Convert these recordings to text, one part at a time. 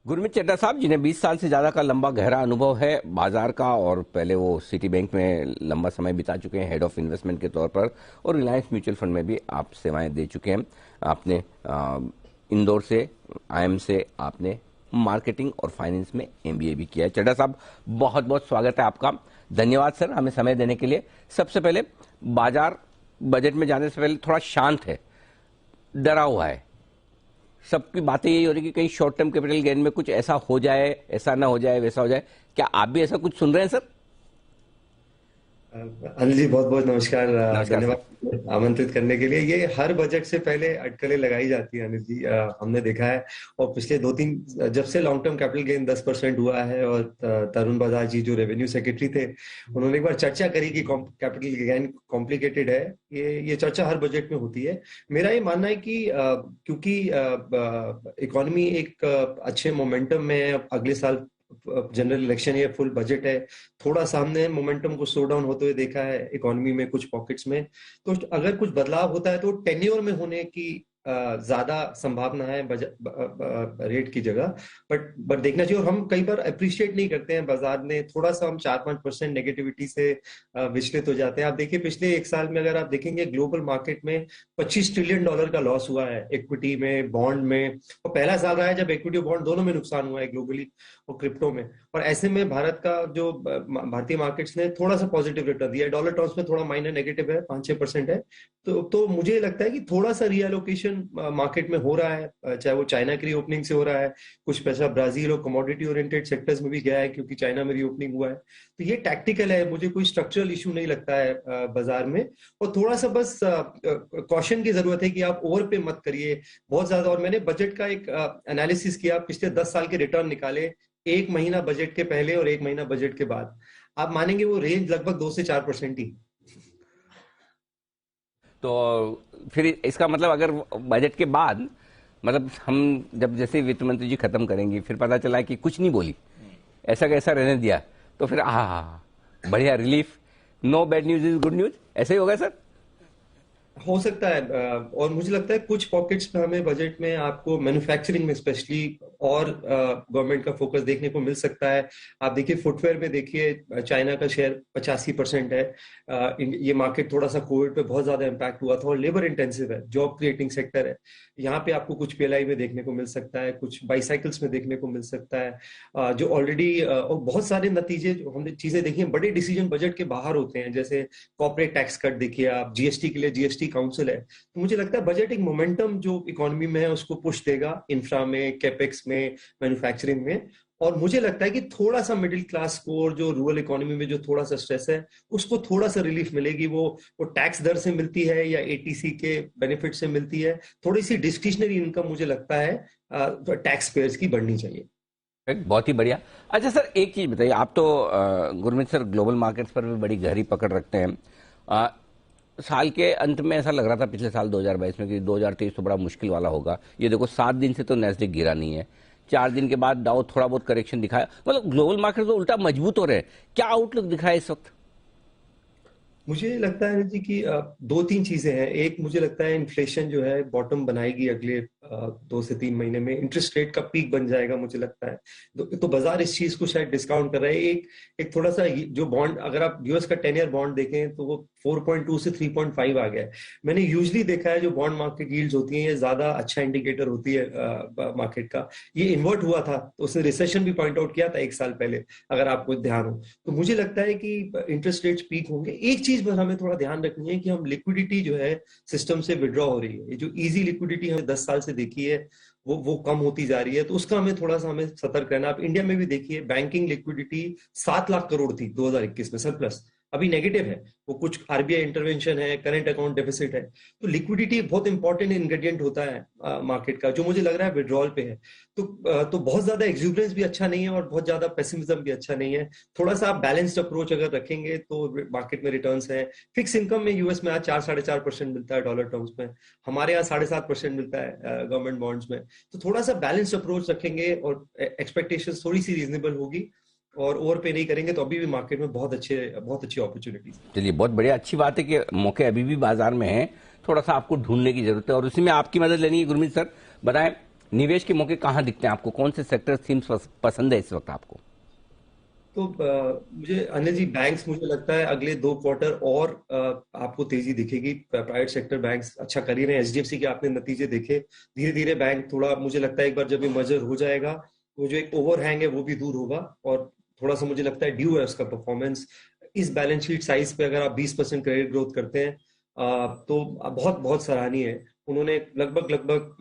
गुरमीत चड्ढा साहब, जिन्हें 20 साल से ज्यादा का लंबा गहरा अनुभव है बाजार का, और पहले वो सिटी बैंक में लंबा समय बिता चुके हैं हेड ऑफ इन्वेस्टमेंट के तौर पर, और रिलायंस म्यूचुअल फंड में भी आप सेवाएं दे चुके हैं। आपने इंदौर से, आईएम से आपने मार्केटिंग और फाइनेंस में एमबीए भी किया है। चड्ढा साहब, बहुत बहुत स्वागत है आपका। धन्यवाद सर हमें समय देने के लिए। सबसे पहले, बाजार बजट में जाने से पहले थोड़ा शांत है, डरा हुआ है। सबकी बातें यही हो रही कि कहीं शॉर्ट टर्म कैपिटल गेन में कुछ ऐसा हो जाए, ऐसा ना हो जाए, वैसा हो जाए। क्या आप भी ऐसा कुछ सुन रहे हैं सर? अनिल जी, बहुत बहुत नमस्कार। नमस्कार सर। धन्यवाद आमंत्रित करने के लिए। ये हर बजट से पहले अटकलें लगाई जाती है अनिल जी, हमने देखा है। और पिछले 2-3, जब से लॉन्ग टर्म कैपिटल गेन 10% हुआ है, और तरुण बजाज जी जो रेवेन्यू सेक्रेटरी थे, उन्होंने एक बार चर्चा करी कि कैपिटल गेन कॉम्प्लिकेटेड है। ये चर्चा हर बजट में होती है। मेरा ये मानना है कि क्योंकि इकोनॉमी एक अच्छे मोमेंटम में है, अगले साल जनरल इलेक्शन है, फुल बजट है, थोड़ा सामने मोमेंटम को स्लो डाउन होते हुए देखा है इकोनॉमी में कुछ पॉकेट्स में। तो अगर कुछ बदलाव होता है तो टेन्योर में होने की ज्यादा संभावना है रेट की जगह। बट देखना चाहिए। और हम कई बार अप्रिशिएट नहीं करते हैं बाजार में, थोड़ा सा हम 4-5% नेगेटिविटी से विचलित हो जाते हैं। आप देखिए, पिछले एक साल में अगर आप देखेंगे ग्लोबल मार्केट में $25 ट्रिलियन का लॉस हुआ है, इक्विटी में, बॉन्ड में। और पहला साल रहा है जब इक्विटी और बॉन्ड दोनों में नुकसान हुआ है, ग्लोबली और क्रिप्टो में। और ऐसे में भारत का जो भारतीय मार्केट्स ने थोड़ा सा पॉजिटिव रिटर्न दिया है। डॉलर टर्म्स में थोड़ा माइनर नेगेटिव है, 5-6% है। तो मुझे लगता है कि थोड़ा सा रीएलोकेशन मार्केट में हो रहा है, चाहे वो चाइना की रीओपनिंग से हो रहा है, कुछ पैसा ब्राजील और कमोडिटी ओरिएंटेड सेक्टर्स में भी गया है क्योंकि चाइना में रीओपनिंग हुआ है। तो ये टैक्टिकल है, मुझे कोई स्ट्रक्चरल इशू नहीं लगता है बाजार में। और थोड़ा सा बस कॉशन की जरूरत है कि आप ओवर पे मत करिए बहुत ज्यादा। और मैंने बजट का एक एनालिसिस किया, पिछले 10 साल के रिटर्न निकाले, एक महीना बजट के पहले और एक महीना बजट के बाद। आप मानेंगे वो रेंज लगभग 2 से 4% ही। तो फिर इसका मतलब, अगर बजट के बाद, मतलब हम जब जैसे वित्त मंत्री जी खत्म करेंगी, फिर पता चला कि कुछ नहीं बोली, ऐसा कैसा रहने दिया, तो फिर बढ़िया relief, no bad news is good news, ऐसे ही होगा सर? हो सकता है। और मुझे लगता है कुछ पॉकेट्स में हमें बजट में आपको मैन्युफैक्चरिंग में स्पेशली और गवर्नमेंट का फोकस देखने को मिल सकता है। आप देखिए फुटवेयर में, देखिए चाइना का शेयर 85% है। ये मार्केट थोड़ा सा कोविड पे बहुत ज्यादा इम्पैक्ट हुआ था और लेबर इंटेंसिव है, जॉब क्रिएटिंग सेक्टर है। यहाँ पे आपको कुछ पीएलआई में देखने को मिल सकता है, कुछ बाईसाइकिल्स में देखने को मिल सकता है, जो ऑलरेडी। और बहुत सारे नतीजे जो हमने चीजें देखी हैं, बड़े डिसीजन बजट के बाहर होते हैं, जैसे कॉर्पोरेट टैक्स कट देखिए आप, जीएसटी के लिए जीएसटी काउंसिल है। तो मुझे लगता है बजट एक मोमेंटम जो इकोनॉमी में है उसको पुश देगा, इंफ्रा में, कैपेक्स में, मैन्युफैक्चरिंग में। और मुझे लगता है कि थोड़ा सा मिडिल क्लास को, और जो रूरल इकोनॉमी में जो थोड़ा सा स्ट्रेस है, उसको थोड़ा सा रिलीफ मिलेगी। वो टैक्स दर से मिलती है या एटीसी के बेनिफिट से मिलती है। थोड़ी सी डिस्क्रिशनरी इनकम मुझे लगता है टैक्स पेयर्स की बढ़नी चाहिए। बहुत ही बढ़िया। अच्छा सर, एक चीज बताइए, आप तो गुरमीत सर ग्लोबल मार्केट्स पर भी बड़ी गहरी पकड़ रखते हैं। साल के अंत में ऐसा लग रहा था पिछले साल 2022 में कि 2023 तो बड़ा मुश्किल वाला होगा। ये देखो, 7 दिन से तो नैस्डैक गिरा नहीं है, 4 दिन के बाद डाउ थोड़ा बहुत करेक्शन दिखाया, मतलब ग्लोबल मार्केट तो उल्टा मजबूत हो रहे हैं। क्या आउटलुक दिख रहा है इस वक्त? मुझे लगता है जी कि 2-3 चीजें हैं। एक, मुझे लगता है इन्फ्लेशन जो है बॉटम बनाएगी अगले 2 से 3 महीने में, इंटरेस्ट रेट का पीक बन जाएगा मुझे लगता है। तो बाजार इस चीज को शायद डिस्काउंट कर रहा है। एक थोड़ा सा जो बॉन्ड, अगर आप यूएस का 10 ईयर बॉन्ड देखें तो वो 4.2 से 3.5 आ गया है। मैंने यूजली देखा है जो बॉन्ड मार्केट यील्ड्स होती हैं, ये ज्यादा अच्छा इंडिकेटर होती है मार्केट का। ये इन्वर्ट हुआ था तो उसने रिसेशन भी पॉइंट आउट किया था 1 साल पहले, अगर आपको ध्यान हो। तो मुझे लगता है कि इंटरेस्ट रेट्स पीक होंगे। एक चीज पर हमें थोड़ा ध्यान रखनी है कि हम लिक्विडिटी जो है सिस्टम से विड्रॉ हो रही है, ये जो इजी लिक्विडिटी हमें 10 साल से देखी है वो कम होती जा रही है। तो उसका हमें सतर्क रहना। आप इंडिया में भी देखिए, बैंकिंग लिक्विडिटी 7 लाख करोड़ थी 2021 में, सरप्लस, अभी नेगेटिव है। वो कुछ आरबीआई इंटरवेंशन है, करंट अकाउंट डेफिसिट है। तो लिक्विडिटी बहुत इंपॉर्टेंट इंग्रेडिएंट होता है मार्केट का, जो मुझे लग रहा है विड्रॉल पे है। तो बहुत ज्यादा एक्सूबरेंस भी अच्छा नहीं है और बहुत ज्यादा पेसिमिज्म भी अच्छा नहीं है। थोड़ा सा आप बैलेंस्ड अप्रोच अगर रखेंगे तो मार्केट में रिटर्न्स है। फिक्स इनकम में यूएस में आज 4-4.5% मिलता है डॉलर टर्म्स में, हमारे यहाँ 7.5% मिलता है गवर्नमेंट बॉन्ड्स में। तो थोड़ा सा बैलेंस्ड अप्रोच रखेंगे और एक्सपेक्टेशंस थोड़ी सी रीजनेबल होगी और ओवर पे नहीं करेंगे तो अभी भी मार्केट में बहुत अच्छी अपॉर्चुनिटीज। चलिए, बहुत बढ़िया, अच्छी बात है कि मौके अभी भी बाजार में हैं। थोड़ा सा आपको ढूंढने की जरूरत है और उसी में आपकी मदद लेनी है। गुरमीत सर बताएं, निवेश के मौके कहाँ दिखते हैं आपको, कौन से सेक्टर थीम्स पसंद है इस वक्त आपको? तो मुझे अनिल जी, बैंक्स मुझे लगता है अगले 2 क्वार्टर और आपको तेजी दिखेगी। प्राइवेट सेक्टर बैंक्स अच्छा कर ही रहे हैं। एचडीएफसी के आपने नतीजे देखे। धीरे धीरे बैंक थोड़ा, मुझे लगता है एक बार जब ये मर्जर हो जाएगा तो जो एक ओवरहैंग है वो भी दूर होगा, और थोड़ा सा मुझे लगता है ड्यू है उसका परफॉर्मेंस। इस बैलेंस शीट साइज पे अगर आप 20% क्रेडिट ग्रोथ करते हैं तो बहुत बहुत सराहनीय है। उन्होंने लगभग लगभग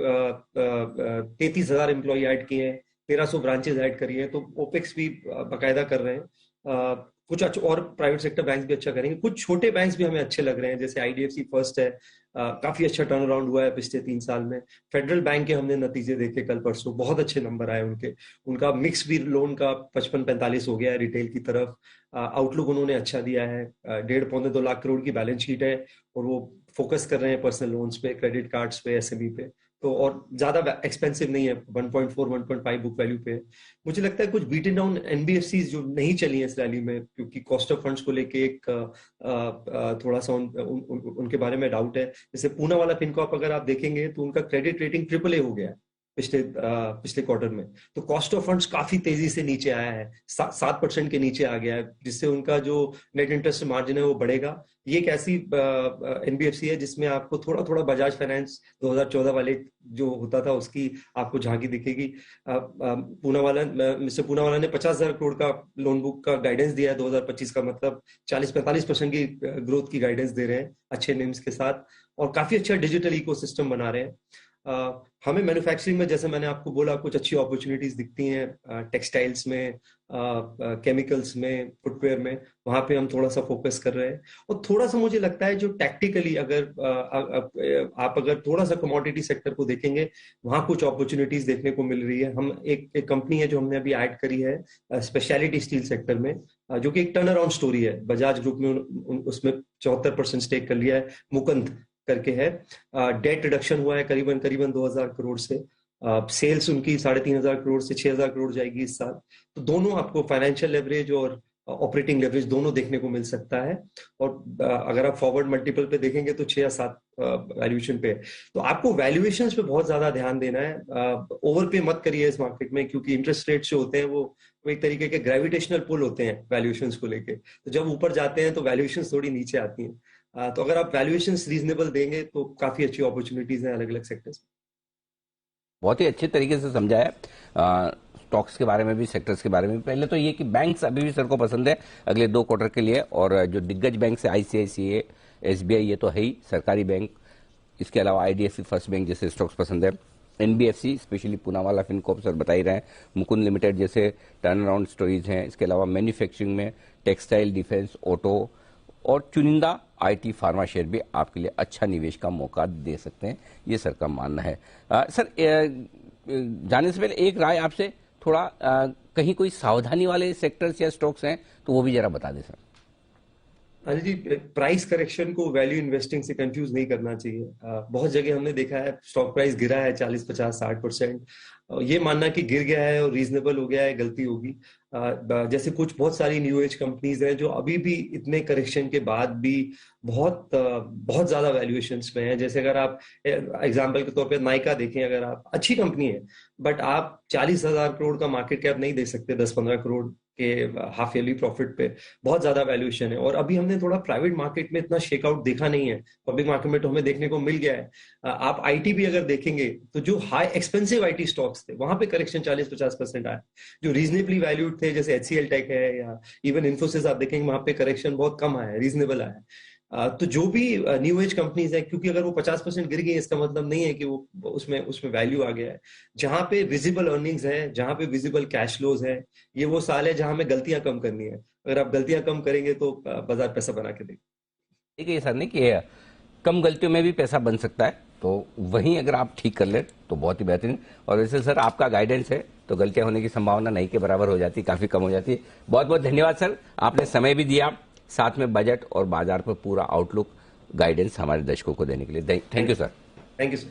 33,000 एम्प्लॉय ऐड किए हैं, 1300 ब्रांचेज ऐड करी है, तो ओपेक्स भी बाकायदा कर रहे हैं। कुछ और प्राइवेट सेक्टर बैंक्स भी अच्छा करेंगे। कुछ छोटे बैंक्स भी हमें अच्छे लग रहे हैं, जैसे आईडीएफसी फर्स्ट है, काफी अच्छा टर्न अराउंड हुआ है पिछले 3 साल में। फेडरल बैंक के हमने नतीजे देखे कल परसों, बहुत अच्छे नंबर आए उनके। उनका मिक्स भी लोन का 55-45 हो गया है रिटेल की तरफ। आउटलुक उन्होंने अच्छा दिया है। 1.5-2 लाख करोड़ की बैलेंस शीट है, और वो फोकस कर रहे हैं पर्सनल लोन्स पे, क्रेडिट कार्ड्स पे, एसएमई पे। तो और ज्यादा एक्सपेंसिव नहीं है, 1.4 1.5 बुक वैल्यू पे। मुझे लगता है कुछ बीटन डाउन एनबीएफसी जो नहीं चली है इस रैली में, क्योंकि कॉस्ट ऑफ फंड्स को लेके एक थोड़ा सा उनके बारे में डाउट है। जैसे पूना वाला फिनकॉर्प अगर आप देखेंगे तो उनका क्रेडिट रेटिंग AAA हो गया है पिछले क्वार्टर में। तो कॉस्ट ऑफ फंड्स काफी तेजी से नीचे आया है, 7% के नीचे आ गया है, जिससे उनका जो नेट इंटरेस्ट मार्जिन है वो बढ़ेगा। ये एक ऐसी एनबीएफसी है जिसमें आपको थोड़ा थोड़ा बजाज फाइनेंस 2014 वाले जो होता था उसकी आपको झांकी दिखेगी। मिस्टर पूना वाला ने 50,000 करोड़ का लोन बुक का गाइडेंस दिया है 2025 का, मतलब 40-45% की ग्रोथ की गाइडेंस दे रहे हैं अच्छे निम्स के साथ, और काफी अच्छा डिजिटल इकोसिस्टम बना रहे हैं। हमें मैन्युफैक्चरिंग में, जैसे मैंने आपको बोला, कुछ अच्छी अपॉर्चुनिटीज दिखती हैं, टेक्सटाइल्स में, केमिकल्स में, फुटवेयर में। वहां पे हम थोड़ा सा फोकस कर रहे हैं। और थोड़ा सा मुझे लगता है जो टैक्टिकली अगर आप अगर थोड़ा सा कमोडिटी सेक्टर को देखेंगे, वहां कुछ अपॉर्चुनिटीज देखने को मिल रही है। हम एक कंपनी है जो हमने अभी ऐड करी है स्पेशलिटी स्टील सेक्टर में, जो कि एक टर्न अराउंड स्टोरी है। बजाज ग्रुप में उसमें 74% स्टेक कर लिया है, मुकुंद करके है। डेट रिडक्शन हुआ है करीबन करीबन 2,000 करोड़ से। सेल्स उनकी 3,500 करोड़ से 6,000 करोड़ जाएगी इस साल। तो दोनों आपको फाइनेंशियल लेवरेज और ऑपरेटिंग लेवरेज दोनों देखने को मिल सकता है। और अगर आप फॉरवर्ड मल्टीपल पे देखेंगे तो 6 या 7 वैल्यूएशन पे। तो आपको वैल्यूएशंस पे बहुत ज्यादा ध्यान देना है। ओवर पे मत करिए इस मार्केट में, क्योंकि इंटरेस्ट रेट्स जो होते हैं वो एक तरीके के ग्रेविटेशनल पुल होते हैं वैल्यूएशंस को लेके। तो जब ऊपर जाते हैं तो वैल्यूएशंस थोड़ी नीचे आती हैं। तो अगर आप वैल्यूएशंस रीजनेबल देंगे तो काफी अच्छी अपॉर्चुनिटीज हैं अलग अलग सेक्टर्स में। बहुत ही अच्छे तरीके से समझा है, स्टॉक्स के बारे में भी, सेक्टर्स के बारे में भी। पहले तो ये कि बैंक्स अभी भी सर को पसंद है अगले 2 क्वार्टर के लिए, और जो दिग्गज बैंक है आईसीआईसीआई, एसबीआई, ये तो है ही सरकारी बैंक। इसके अलावा आईडीएफसी फर्स्ट बैंक जैसे स्टॉक्स पसंद है। NBFC specially Poonawalla Fincorp sir बता ही रहे हैं, मुकुंद लिमिटेड जैसे टर्न अराउंड स्टोरीज हैं। इसके अलावा मैन्युफैक्चरिंग में टेक्सटाइल, डिफेंस, ऑटो और चुनिंदा आईटी फार्मा शेयर भी आपके लिए अच्छा निवेश का मौका दे सकते हैं, ये सर का मानना है। सर जाने से पहले एक राय आपसे, थोड़ा कहीं कोई सावधानी वाले सेक्टर्स या स्टॉक्स हैं तो वो भी जरा बता दें sir. Anil ji, price correction को वैल्यू इन्वेस्टिंग से कंफ्यूज नहीं करना चाहिए। बहुत जगह हमने देखा है स्टॉक प्राइस गिरा है 40-50-60%। ये मानना कि गिर गया है और रीजनेबल हो गया है गलती होगी। जैसे कुछ बहुत सारी न्यू एज कंपनीज हैं जो अभी भी इतने करेक्शन के बाद भी बहुत बहुत ज्यादा वैल्यूएशंस में है। जैसे अगर आप एग्जांपल के तौर पे नाइका देखें, अगर आप, अच्छी कंपनी है बट आप 40,000 करोड़ का मार्केट कैप नहीं दे सकते 10-15 करोड़ के हाफ ईयरली प्रॉफिट पे। बहुत ज्यादा वैल्यूएशन है, और अभी हमने थोड़ा प्राइवेट मार्केट में इतना शेकआउट देखा नहीं है। पब्लिक मार्केट में तो हमें देखने को मिल गया है। आप आईटी भी अगर देखेंगे तो जो हाई एक्सपेंसिव आईटी स्टॉक्स थे वहां पे करेक्शन 40-50% आया। जो रीजनेबली वैल्यूड थे जैसे एचसीएल टेक है या इवन इन्फोसिस, आप देखेंगे वहां पे करेक्शन बहुत कम आया है, रीजनेबल आया है। तो जो भी न्यू एज कंपनीज है, क्योंकि अगर वो 50% गिर गई इसका मतलब नहीं है कि वो उसमें वैल्यू आ गया है। जहां पे विजिबल अर्निंग्स है, जहां पे विजिबल कैश फ्लोज है, ये वो साल है जहां हमें गलतियां कम करनी है। अगर आप गलतियां कम करेंगे तो बाजार पैसा बना के देगा। ठीक है सर, नहीं कि कम गलतियों में भी पैसा बन सकता है, तो वहीं अगर आप ठीक कर ले तो बहुत ही बेहतरीन। और वैसे सर आपका गाइडेंस है तो गलतियां होने की संभावना नहीं के बराबर हो जाती, काफी कम हो जाती है। बहुत बहुत धन्यवाद सर, आपने समय भी दिया, साथ में बजट और बाजार पर पूरा आउटलुक गाइडेंस हमारे दर्शकों को देने के लिए। Thank you sir. Thank you sir.